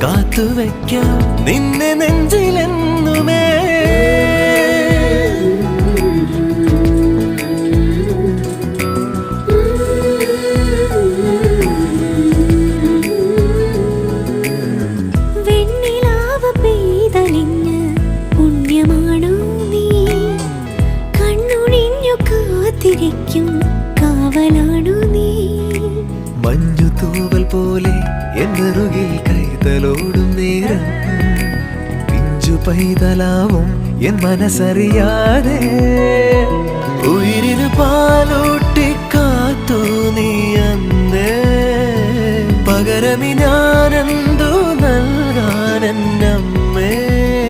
കാത്തുവയ്ക്കാം നിന്നെ നെഞ്ചിലെന്നുമേ. വെണ്ണിലാവ് പെയ്തലിഞ്ഞ് പുണ്യമാണോ നീ? കണ്ണൊഴിഞ്ഞു കാത്തിരിക്കും കാവലാണു നീ. മഞ്ഞു തൂവൽ പോലെ എന്നറുകിൽ കൈതലോടും നേരം പിഞ്ചു പൈതലാവും എൻ മനസ്സറിയാതെ. ഉയിരിന് പാലൂട്ടി കാത്തു നീ അന്നേ, പകരമി ഞാനെന്ന്